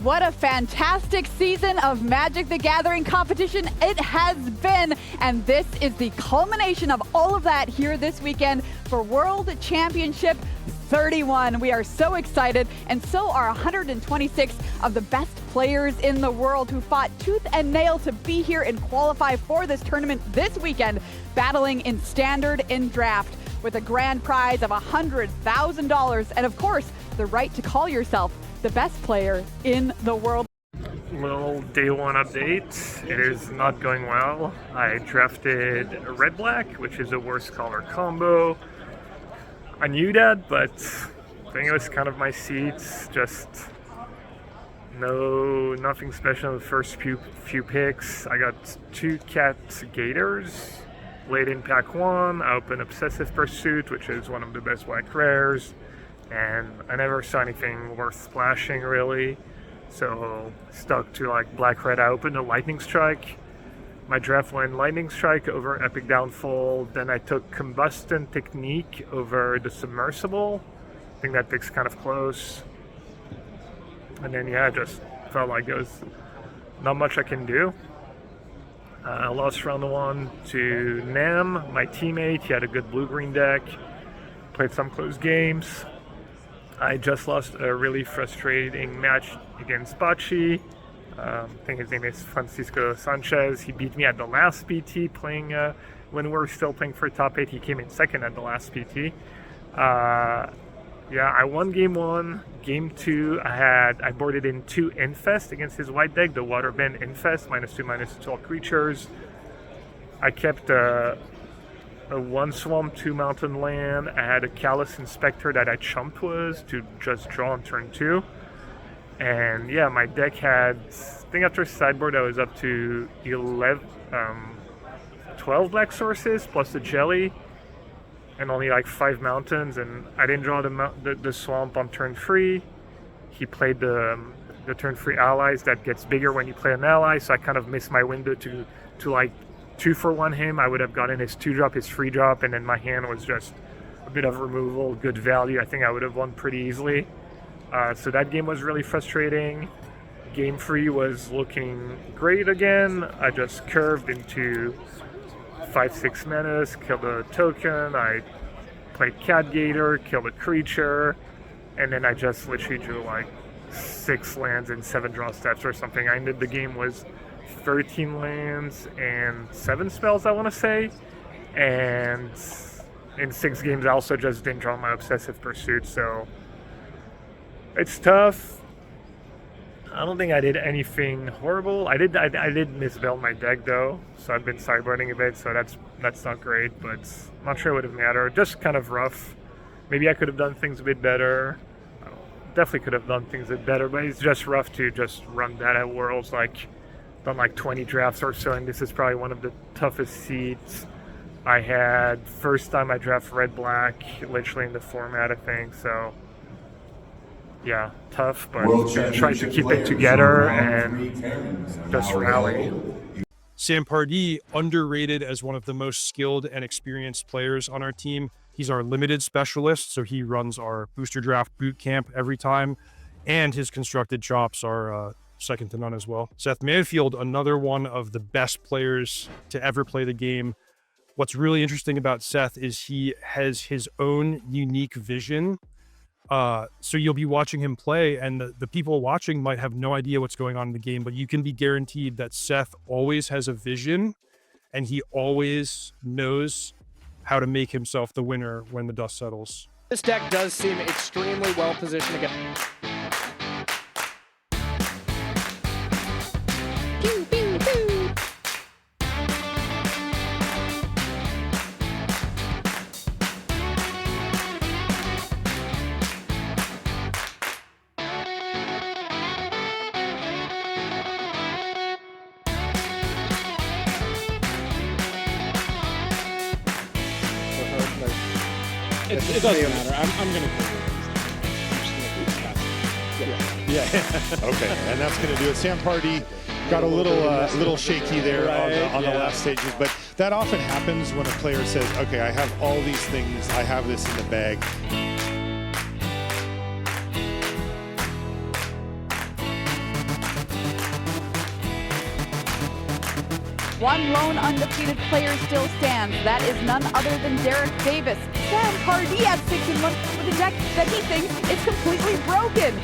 What a fantastic season of Magic the Gathering competition it has been, and this is the culmination of all of that here this weekend for World Championship 31. We are so excited, and so are 126 of the best players in the world who fought tooth and nail to be here and qualify for this tournament this weekend, battling in Standard and Draft with a grand prize of $100,000 and, of course, the right to call yourself the best player in the world. Little day one update. It is not going well. I drafted red-black, which is a worst color combo. I knew that, but I think it was kind of my seats. Just nothing special in the first few picks. I got 2 cat gators late in pack 1. I opened Obsessive Pursuit, which is one of the best black rares, and I never saw anything worth splashing really, so stuck to like black red. I opened a Lightning Strike. My draft went Lightning Strike over Epic Downfall, then I took Combustion Technique over the Submersible. I think that pick's kind of close, and then yeah, just felt like there was not much I can do. I lost round 1 to Nam, my teammate. He had a good blue-green deck, played some close games. I just lost a really frustrating match against Bocce. I think his name is Francisco Sanchez. He beat me at the last PT playing, when we were still playing for top 8. He came in second at the last PT. Yeah, I won game 1. Game 2, I boarded in 2 Infest against his white deck, the Waterbend Infest, -2/-2 all creatures. I kept a 1 Swamp, 2 Mountain Land. I had a Callous Inspector that I chumped with to just draw on turn 2. And yeah, my deck had, I think after sideboard I was up to 12 black sources plus a jelly and only like 5 mountains, and I didn't draw the swamp on turn 3. He played the turn 3 allies that gets bigger when you play an ally, so I kind of missed my window to like 2-for-1 him. I would have gotten his 2-drop, his 3-drop, and then my hand was just a bit of removal, good value. I think I would have won pretty easily. So that game was really frustrating. Game 3 was looking great again. I just curved into 5-6 menace, killed a token. I played Cat Gator, killed a creature, and then I just literally drew like 6 lands and 7 draw steps or something. I ended the game with 13 lands and 7 spells, I want to say. And in 6 games, I also just didn't draw my Obsessive Pursuit, so it's tough. I don't think I did anything horrible. I did misbuild my deck though, so I've been sideboarding a bit, so that's not great, but I'm not sure it would have mattered. Just kind of rough. Maybe I could have done things a bit better. Definitely could have done things a bit better, but it's just rough to just run that at Worlds. Like, done like 20 drafts or so, and this is probably one of the toughest seats I had. First time I draft red-black, literally in the format, I think, so yeah, tough, but trying to keep it together and just rally. Sam Pardee, underrated as one of the most skilled and experienced players on our team. He's our limited specialist, so he runs our booster draft boot camp every time, and his constructed chops are second to none as well. Seth Manfield, another one of the best players to ever play the game. What's really interesting about Seth is he has his own unique vision. So you'll be watching him play, and the people watching might have no idea what's going on in the game, but you can be guaranteed that Seth always has a vision, and he always knows how to make himself the winner when the dust settles. This deck does seem extremely well positioned again. Pew, pew, pew. It doesn't matter. I'm going to Yeah. Okay, and that's going to do it. Sam Pardee got a little shaky there on the last stages, but that often happens when a player says, okay, I have all these things, I have this in the bag. one lone undefeated player still stands. That is none other than Derek Davis. Sam Pardee at 6-1 with a deck that he thinks is completely broken.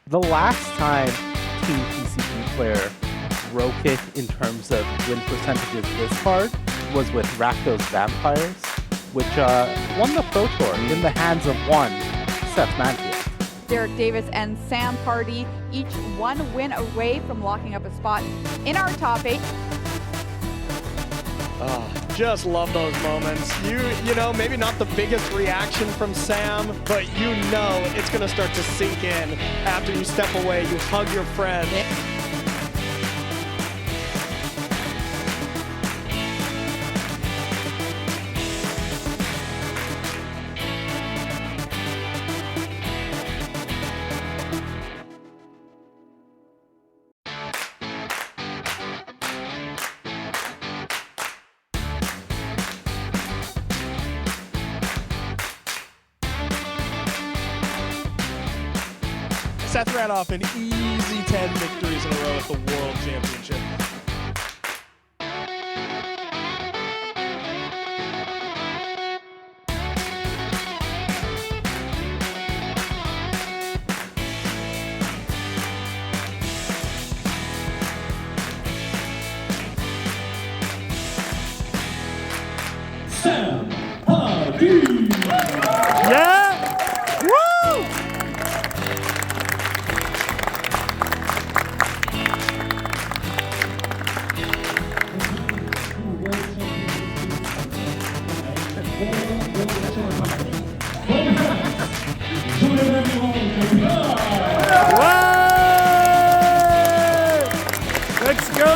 The last time Team TCG player broke it in terms of win percentages this hard was with Rakdos Vampires, which won the Pro Tour in the hands of one Seth Manfield. Derek Davis and Sam Pardee, each one win away from locking up a spot in our top 8. Just love those moments. You know, maybe not the biggest reaction from Sam, but you know it's going to start to sink in after you step away, you hug your friend. Seth ran off an easy 10 victories in a row at the World Championship. Sam Pardee! Yeah! Woo! Let's go!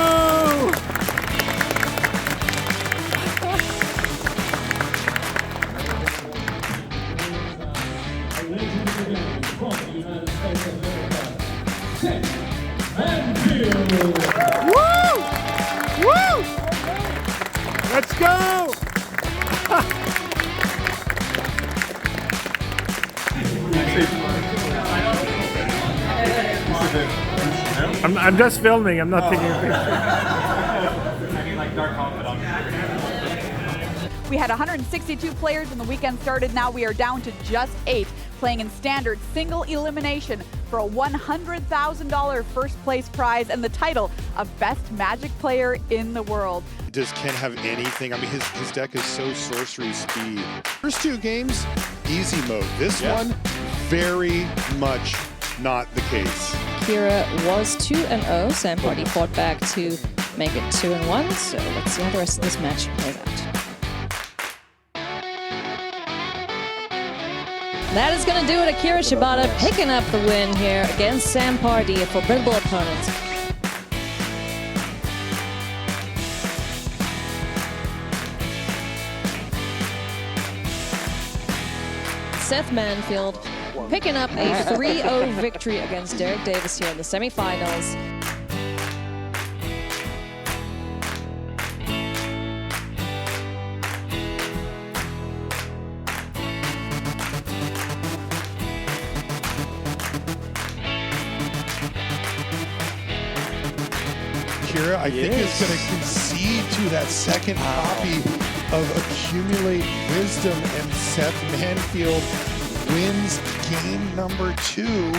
Woo! Woo! Let's go! I'm just filming, I'm not taking a picture. We had 162 players when the weekend started. Now we are down to just 8, playing in standard single elimination for a $100,000 first place prize and the title of Best Magic Player in the World. Does Ken have anything? I mean, his deck is so sorcery speed. First 2 games, easy mode. This one, very much not the case. Kira was 2-0. Sam Pardee fought back to make it 2-1. So let's see how the rest of this match plays out. That is going to do it. Akira Shibata picking up the win here against Sam Pardee, a formidable opponent. Seth Manfield picking up a 3-0 victory against Derek Davis here in the semifinals. Kira, I think, is going to concede to that second copy of Accumulate Wisdom, and Seth Manfield wins game number 2.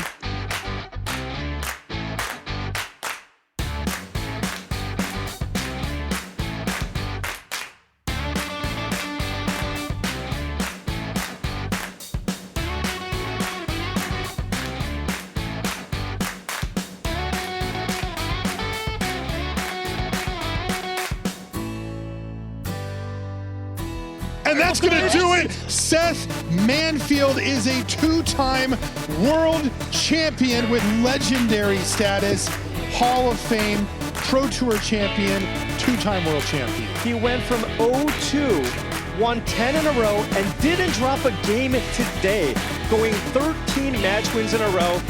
And that's going to do it. Seth Manfield is a 2-time world champion with legendary status, Hall of Fame, Pro Tour champion, 2-time world champion. He went from 0-2, won 10 in a row, and didn't drop a game today, going 13 match wins in a row,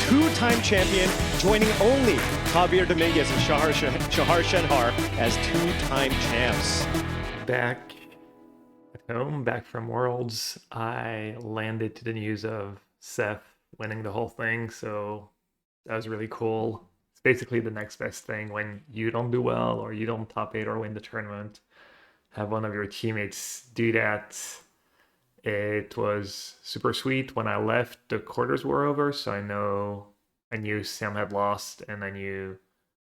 2-time champion, joining only Javier Dominguez and Shahar Shenhar as 2-time champs. Back home back from Worlds, I landed to the news of Seth winning the whole thing, so that was really cool. It's basically the next best thing when you don't do well or you don't top 8 or win the tournament. Have one of your teammates do that. It was super sweet. When I left, the quarters were over, so I knew Sam had lost, and I knew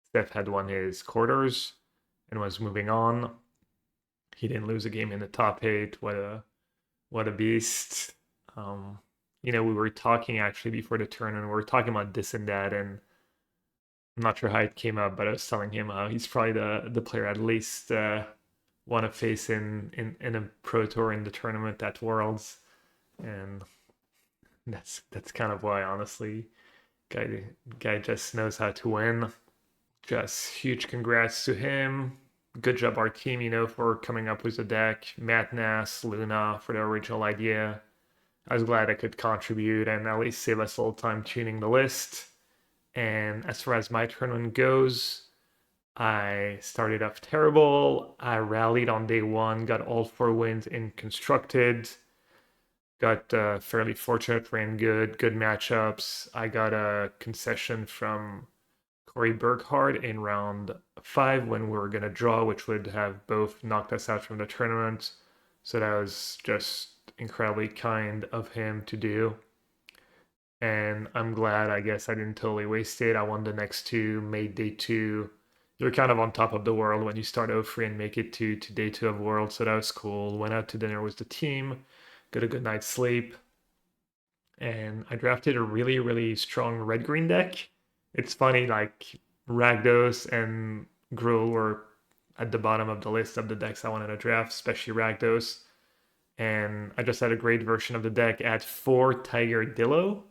Steph had won his quarters and was moving on. He didn't lose a game in the top 8. What a beast. We were talking actually before the tournament. We were talking about this and that, and I'm not sure how it came up, but I was telling him he's probably the player I'd least want to face in a pro tour in the tournament at Worlds, and that's kind of why, honestly. Guy just knows how to win. Just huge congrats to him. Good job our team, for coming up with the deck. Matt, Nass, Luna for the original idea. I was glad I could contribute and at least save us a little time tuning the list. And as far as my tournament goes, I started off terrible. I rallied on day 1, got all 4 wins in constructed. Got fairly fortunate, ran good matchups. I got a concession from Corey Burkhardt in round 5 when we were going to draw, which would have both knocked us out from the tournament. So that was just incredibly kind of him to do. And I'm glad, I guess I didn't totally waste it. I won the next 2, made day 2. You're kind of on top of the world when you start 0-3 and make it to day 2 of World. So that was cool. Went out to dinner with the team, got a good night's sleep. And I drafted a really, really strong red-green deck. It's funny, like Rakdos and Gruul were at the bottom of the list of the decks I wanted to draft, especially Rakdos. And I just had a great version of the deck. I had 4 Tiger Dillo.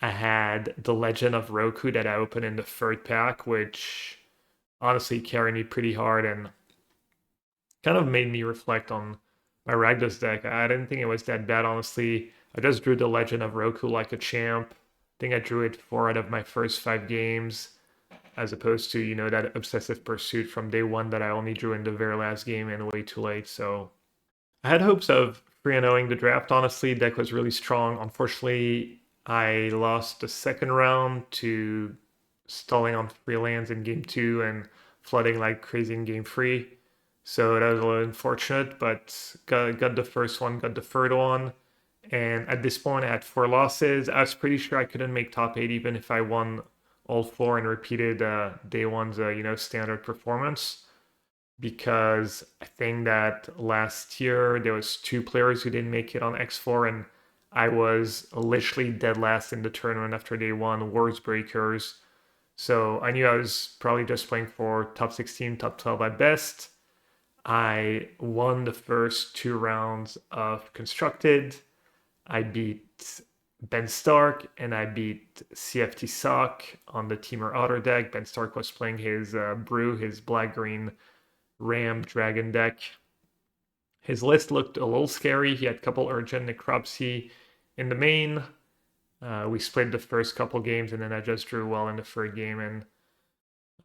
I had the Legend of Roku that I opened in the 3rd pack, which honestly carried me pretty hard and kind of made me reflect on my Rakdos deck. I didn't think it was that bad, honestly. I just drew the Legend of Roku like a champ. I think I drew it 4 out of my first 5 games, as opposed to, that obsessive pursuit from day 1 that I only drew in the very last game and way too late. So I had hopes of 3-0ing the draft, honestly. The deck was really strong. Unfortunately, I lost the second round to stalling on 3 lands in game 2 and flooding like crazy in game 3. So that was a little unfortunate, but got the first one, got the third one. And at this point, I had 4 losses. I was pretty sure I couldn't make top 8 even if I won all 4 and repeated day 1's standard performance. Because I think that last year there was 2 players who didn't make it on X4, and I was literally dead last in the tournament after day 1, Words Breakers. So I knew I was probably just playing for top 16, top 12 at best. I won the first 2 rounds of Constructed. I beat Ben Stark and I beat CFT Sock on the Teamer Otter deck. Ben Stark was playing his Brew, his black-green Ram Dragon deck. His list looked a little scary. He had a couple Urgent Necropsy in the main. We split the first couple games, and then I just drew well in the 3rd game, and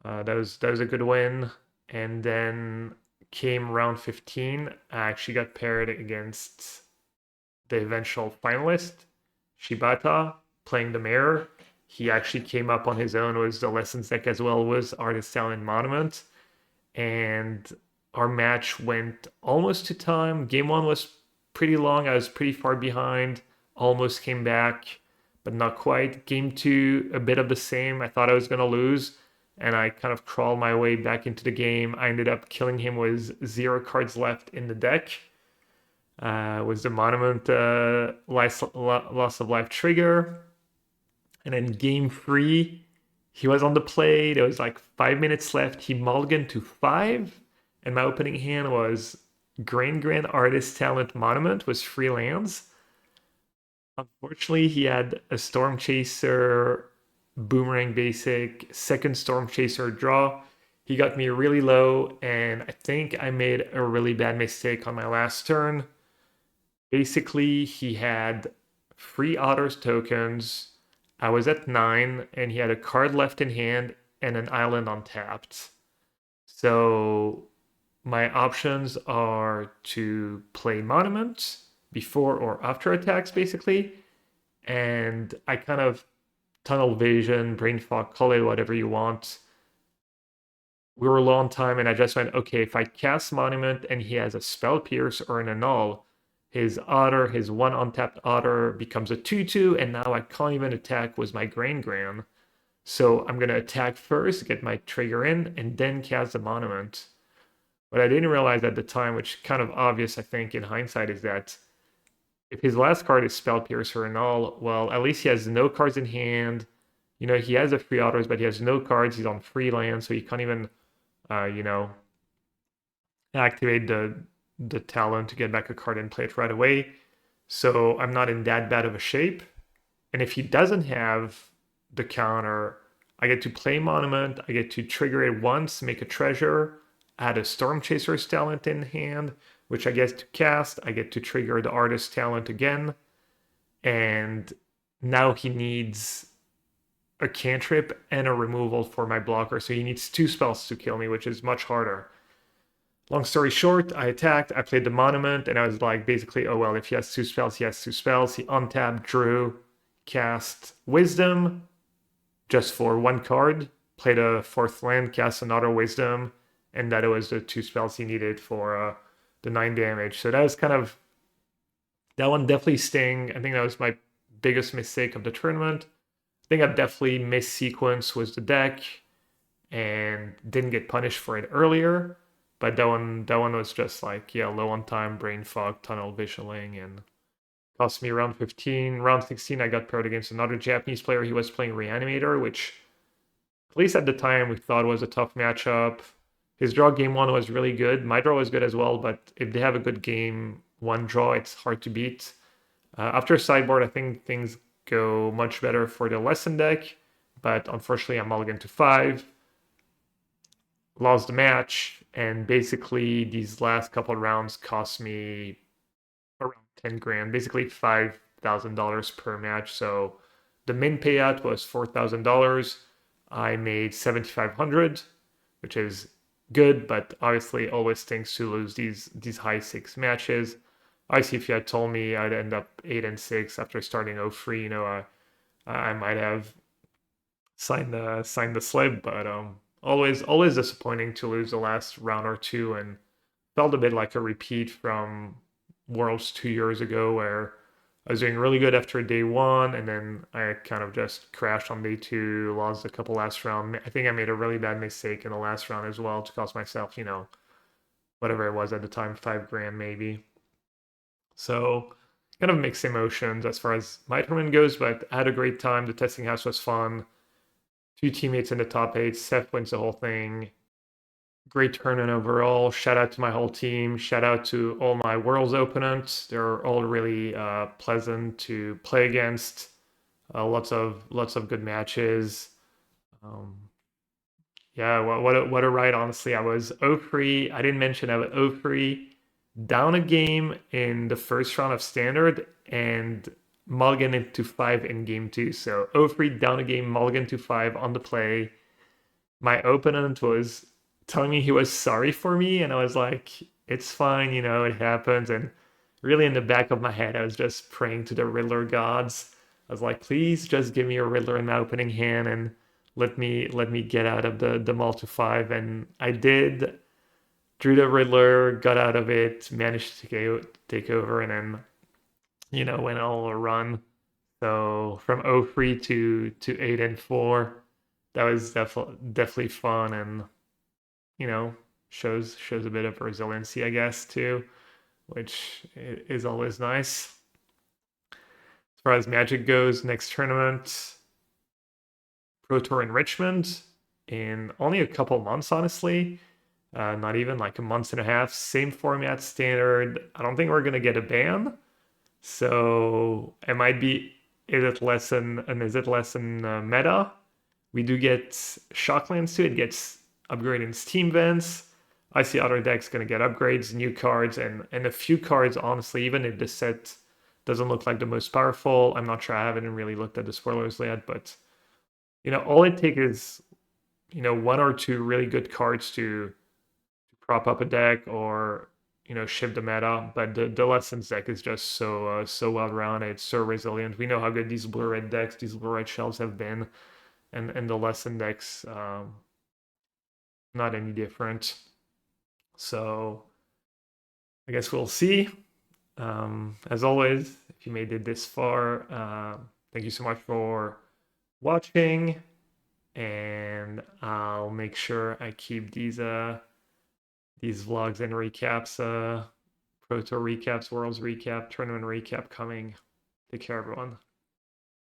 that was a good win. And then came round 15. I actually got paired against the eventual finalist, Shibata, playing the Mirror. He actually came up on his own, was the Lessons deck as well, was Artist Talent Monument. And our match went almost to time. Game 1 was pretty long. I was pretty far behind, almost came back, but not quite. Game 2, a bit of the same. I thought I was going to lose, and I kind of crawled my way back into the game. I ended up killing him with 0 cards left in the deck. Was the Monument loss of life trigger. And then game 3, he was on the play. There was like 5 minutes left. He mulliganed to 5. And my opening hand was Grand Artist Talent Monument with 3 lands. Unfortunately, he had a Storm Chaser, Boomerang Basic, second Storm Chaser draw. He got me really low, and I think I made a really bad mistake on my last turn. Basically, he had 3 Otters tokens. I was at 9, and he had a card left in hand and an island untapped. So my options are to play Monument before or after attacks, basically. And I kind of tunnel vision, brain fog, call it whatever you want. We were low on time, and I just went, okay, if I cast Monument and he has a Spell Pierce or an Annul, his Otter, his one untapped Otter becomes a 2/2, and now I can't even attack with my Grain Gran. So I'm going to attack first, get my trigger in, and then cast the Monument. What I didn't realize at the time, which kind of obvious, I think, in hindsight, is that if his last card is Spell Pierce or Annul, well, at least he has no cards in hand. You know, he has the free Otters, but he has no cards. He's on free land, so he can't even, you know, activate the talent to get back a card and play it right away. So I'm not in that bad of a shape. And if he doesn't have the counter, I get to play Monument, I get to trigger it once, make a treasure, add a Storm Chaser's talent in hand, which I get to cast, I get to trigger the Artist's talent again, and now he needs a cantrip and a removal for my blocker, so he needs 2 spells to kill me, which is much harder. Long story short, I attacked, I played the Monument, and I was like, basically, oh well, if he has 2 spells, he has 2 spells. He untapped, drew, cast Wisdom, just for 1 card, played a 4th land, cast another Wisdom, and that was the 2 spells he needed for the 9 damage. So that was kind of, that one definitely sting. I think that was my biggest mistake of the tournament. I think I definitely missed sequence with the deck and didn't get punished for it earlier. But that one was just like, yeah, low on time, brain fog, tunnel visioning, and cost me round 15. Round 16, I got paired against another Japanese player. He was playing Reanimator, which at least at the time we thought was a tough matchup. His draw game 1 was really good. My draw was good as well, but if they have a good game 1 draw, it's hard to beat. After sideboard, I think things go much better for the lesson deck, but unfortunately I mulliganed to 5. Lost the match, and basically these last couple of rounds cost me around 10 grand, basically $5,000 per match. So the min payout was $4,000. I made $7,500, which is good, but obviously always stinks to lose these high 6 matches. Obviously, if you had told me I'd end up 8-6 after starting 0-3, you know, I might have signed the slip, but always disappointing to lose the last round or 2, and felt a bit like a repeat from Worlds 2 years ago, where I was doing really good after day 1, and then I kind of just crashed on day 2, lost a couple last round. I think I made a really bad mistake in the last round as well to cost myself, you know, whatever it was at the time, 5 grand maybe. So kind of mixed emotions as far as my tournament goes, but I had a great time. The testing house was fun. 2 teammates in the top 8. Seth wins the whole thing. Great tournament overall. Shout out to my whole team. Shout out to all my Worlds opponents. They're all really pleasant to play against. Lots of good matches. Yeah, what a ride, honestly. I was 0-3. I didn't mention I was 0-3, down a game in the first round of Standard, and mulligan into 5 in game 2. So 0-3, down a game, mulligan to 5 on the play. My opponent was telling me he was sorry for me, and I was like, it's fine, you know, it happens. And really in the back of my head, I was just praying to the Riddler gods. I was like, please just give me a Riddler in my opening hand and let me get out of the mull to 5. And I did. Drew the Riddler, got out of it, managed to take over, and then, you know, went all a run. So from 0-3 to 8-4, that was definitely fun, and, you know, shows a bit of resiliency, I guess, too, which is always nice. As far as Magic goes, next tournament, Pro Tour in Richmond, in only a couple months, honestly. Not even like a month and a half. Same format, Standard. I don't think we're gonna get a ban, so it might be is it less than meta. We do get Shocklands too. It gets upgraded in Steam Vents. I see other decks gonna get upgrades, new cards, and a few cards. Honestly, even if the set doesn't look like the most powerful, I'm not sure. I haven't really looked at the spoilers yet, but you know, all it takes is, you know, 1 or 2 really good cards to prop up a deck or shift the meta. But the Lessons deck is just so well rounded, so resilient. We know how good these blue-red decks, these blue-red shells have been, and the Lesson decks not any different. So I guess we'll see. As always, if you made it this far, thank you so much for watching, and I'll make sure I keep these vlogs and recaps, Pro Tour recaps, Worlds recap, tournament recap coming. Take care, everyone.